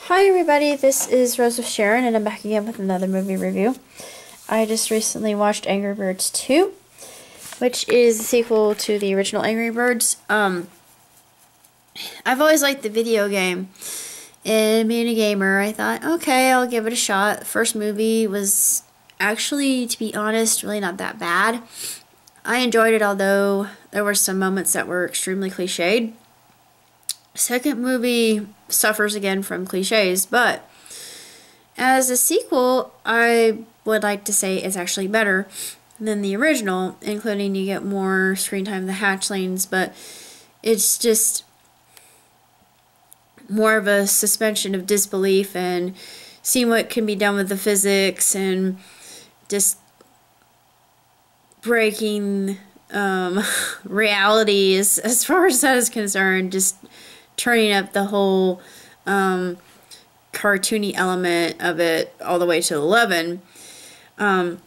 Hi everybody, this is Rose with Sharon, and I'm back again with another movie review. I just recently watched Angry Birds 2, which is the sequel to the original Angry Birds. I've always liked the video game, and being a gamer, I thought, okay, I'll give it a shot. The first movie was actually, to be honest, really not that bad. I enjoyed it, although there were some moments that were extremely cliched. Second movie suffers again from cliches, but as a sequel, I would like to say it's actually better than the original, including you get more screen time with the hatchlings, but it's just more of a suspension of disbelief and seeing what can be done with the physics and just breaking realities as far as that is concerned, just turning up the whole cartoony element of it all the way to 11. You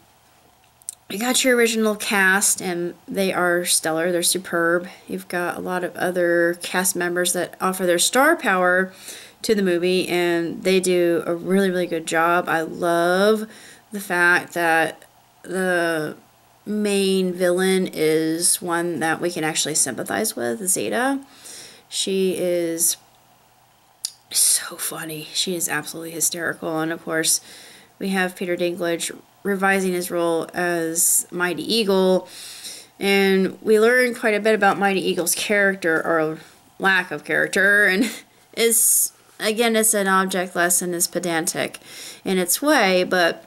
got your original cast, and they are stellar. They're superb. You've got a lot of other cast members that offer their star power to the movie, and they do a really, really good job. I love the fact that the main villain is one that we can actually sympathize with, Zeta. She is so funny. She is absolutely hysterical. And of course, we have Peter Dinklage revising his role as Mighty Eagle. And we learn quite a bit about Mighty Eagle's character, or lack of character. And again, it's an object lesson, it's pedantic in its way, but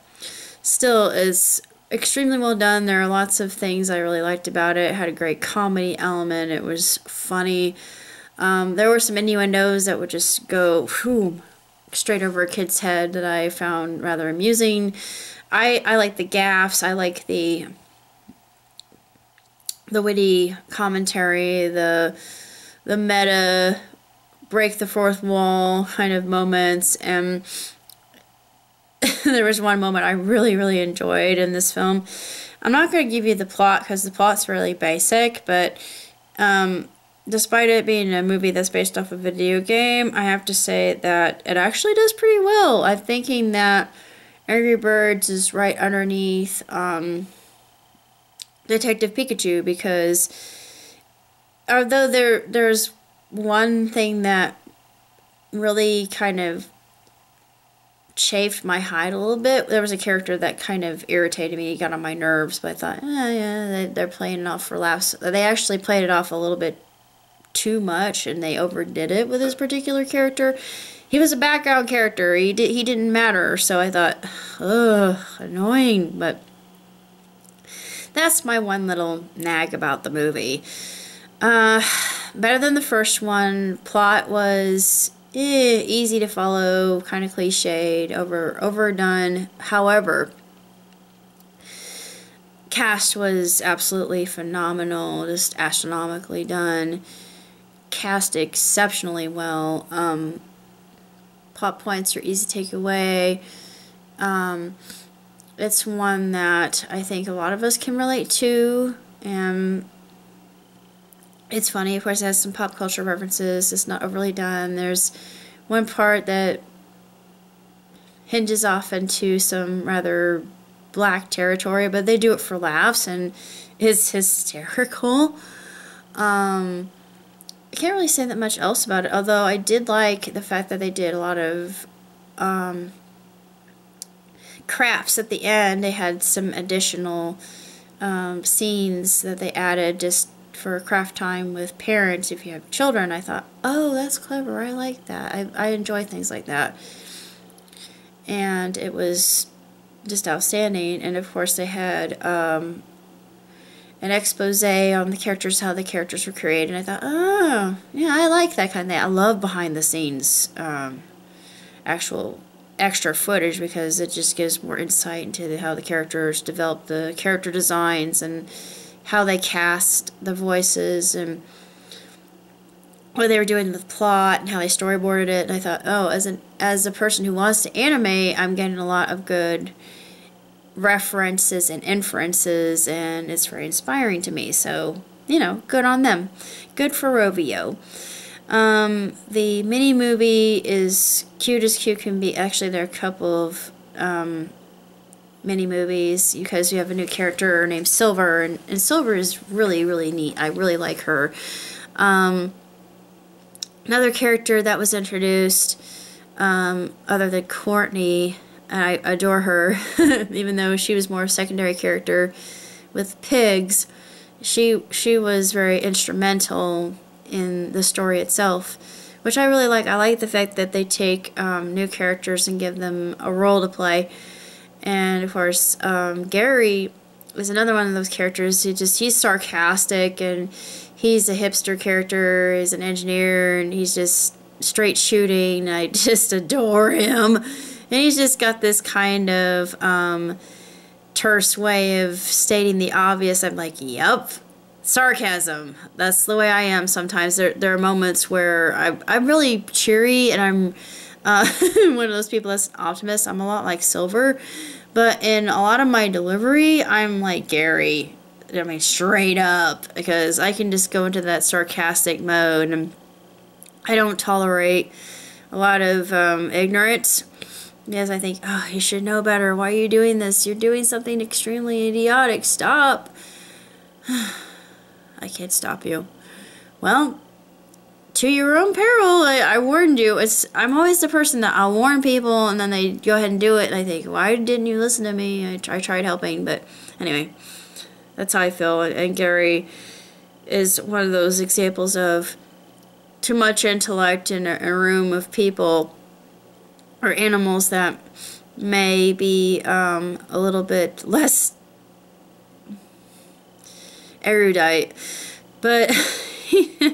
still is extremely well done. There are lots of things I really liked about it. It had a great comedy element. It was funny. There were some innuendos that would just go straight over a kid's head that I found rather amusing. I like the gaffes. I like the witty commentary, the meta, break the fourth wall kind of moments. And there was one moment I really, really enjoyed in this film. I'm not going to give you the plot because the plot's really basic, but despite it being a movie that's based off a video game, I have to say that it actually does pretty well. I'm thinking that Angry Birds is right underneath Detective Pikachu, because although there's one thing that really kind of chafed my hide a little bit. There was a character that kind of irritated me, got on my nerves, but I thought, yeah, they're playing it off for laughs. They actually played it off a little bit too much, and they overdid it with his particular character. He was a background character. He didn't matter, so I thought, ugh, annoying. But that's my one little nag about the movie. Better than the first one. Plot was easy to follow, kind of cliched, overdone. However, cast was absolutely phenomenal, just astronomically done. Cast exceptionally well. Plot points are easy to take away. It's one that I think a lot of us can relate to, and it's funny. Of course, it has some pop culture references. It's not overly done. There's one part that hinges off into some rather black territory, but they do it for laughs, and it's hysterical. I can't really say that much else about it, although I did like the fact that they did a lot of crafts at the end. They had some additional scenes that they added just for craft time with parents if you have children. I thought, oh, that's clever. I like that. I enjoy things like that. And it was just outstanding. And of course they had an expose on the characters, how the characters were created, and I thought, oh, yeah, I like that kind of thing. I love behind the scenes actual extra footage, because it just gives more insight into how the characters develop the character designs and how they cast the voices and what they were doing with the plot and how they storyboarded it. And I thought, oh, as a person who wants to animate, I'm getting a lot of good references and inferences, and it's very inspiring to me. So, good on them. Good for Rovio. The mini movie is cute as cute can be. Actually, there are a couple of mini movies because you have a new character named Silver, and Silver is really, really neat. I really like her. Another character that was introduced, other than Courtney, and I adore her, even though she was more a secondary character with pigs, she was very instrumental in the story itself, which I really like. I like the fact that they take new characters and give them a role to play. And of course, Gary is another one of those characters. He's sarcastic, and he's a hipster character. He's an engineer, and he's just straight shooting. I just adore him. And he's just got this kind of terse way of stating the obvious. I'm like, yep, sarcasm. That's the way I am sometimes. There are moments where I'm really cheery, and I'm one of those people that's an optimist. I'm a lot like Silver. But in a lot of my delivery, I'm like Gary. I mean, straight up. Because I can just go into that sarcastic mode. And I don't tolerate a lot of ignorance. Because I think, oh, you should know better. Why are you doing this? You're doing something extremely idiotic. Stop. I can't stop you. Well, to your own peril, I warned you. I'm always the person that I'll warn people, and then they go ahead and do it, and I think, why didn't you listen to me? I tried helping, but anyway, that's how I feel. And Gary is one of those examples of too much intellect in a room of people or animals that may be a little bit less erudite, but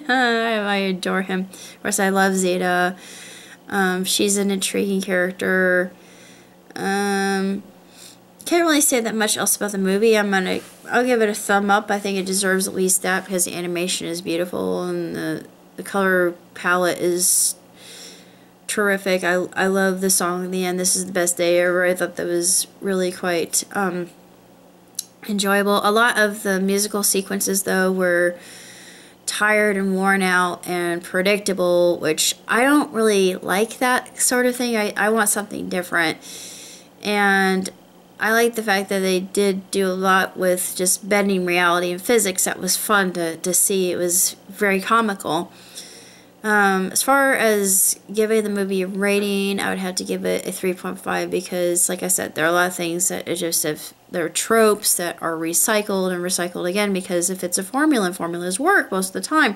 I adore him. Of course, I love Zeta. She's an intriguing character. Can't really say that much else about the movie. I'll give it a thumb up. I think it deserves at least that because the animation is beautiful and the color palette is terrific. I love the song in the end. This is the best day ever. I thought that was really quite enjoyable. A lot of the musical sequences, though, were tired and worn out and predictable, which I don't really like that sort of thing. I want something different. And I like the fact that they did do a lot with just bending reality and physics. That was fun to see. It was very comical. As far as giving the movie a rating, I would have to give it a 3.5 because, like I said, there are a lot of things that there are tropes that are recycled and recycled again because if it's a formula, and formulas work most of the time.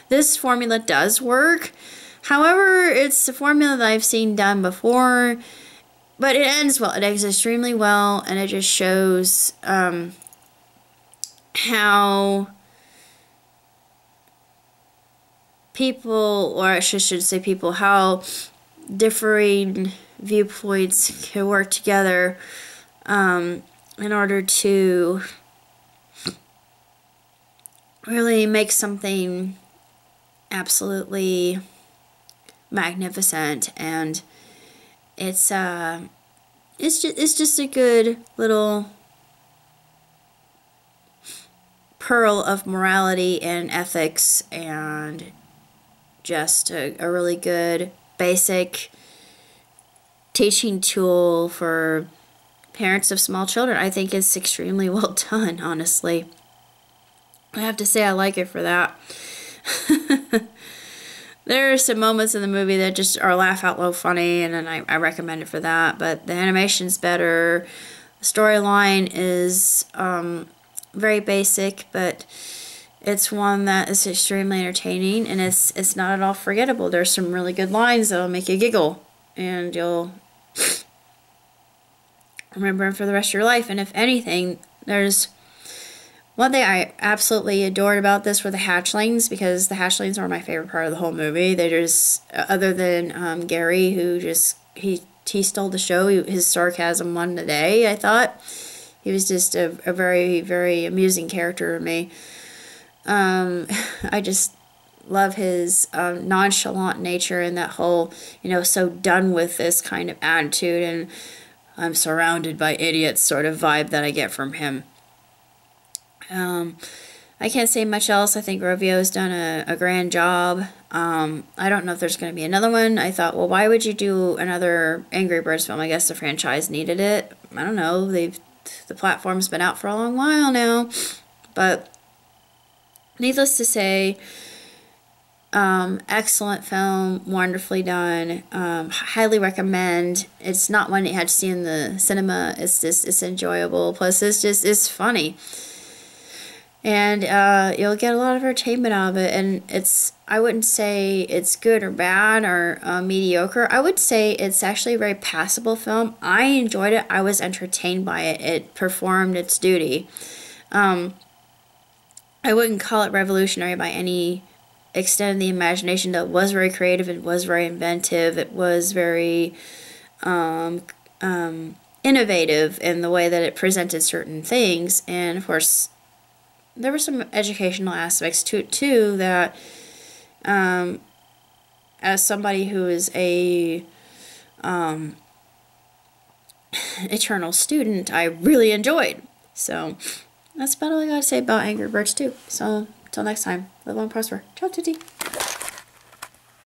This formula does work. However, it's a formula that I've seen done before, but it ends well. It ends extremely well, and it just shows how people, or I should say people, how differing viewpoints can work together in order to really make something absolutely magnificent. And it's just a good little pearl of morality and ethics, and just a really good basic teaching tool for parents of small children. I think it's extremely well done, honestly. I have to say I like it for that. There are some moments in the movie that just are laugh out loud funny, and then I recommend it for that. But the animation's better. The storyline is very basic, but it's one that is extremely entertaining, and it's not at all forgettable. There's some really good lines that'll make you giggle, and you'll remember them for the rest of your life. And if anything, there's one thing I absolutely adored about this were the hatchlings, because the hatchlings are my favorite part of the whole movie. They just, other than Gary, who just, he stole the show. His sarcasm won the day, I thought. He was just a very, very amusing character to me. I just love his nonchalant nature and that whole, so done with this kind of attitude, and I'm surrounded by idiots sort of vibe that I get from him. I can't say much else. I think Rovio's done a grand job. I don't know if there's going to be another one. I thought, well, why would you do another Angry Birds film? I guess the franchise needed it. I don't know. The platform's been out for a long while now. But needless to say, excellent film, wonderfully done. Highly recommend. It's not one you had to see in the cinema. It's enjoyable. Plus, it's funny. And you'll get a lot of entertainment out of it. And I wouldn't say it's good or bad or mediocre. I would say it's actually a very passable film. I enjoyed it. I was entertained by it. It performed its duty. I wouldn't call it revolutionary by any extent of the imagination. That was very creative. It was very inventive. It was very innovative in the way that it presented certain things. And of course, there were some educational aspects to it too that, as somebody who is a eternal student, I really enjoyed. So that's about all I gotta say about Angry Birds 2. So until next time, live long, prosper. Ciao, tutti.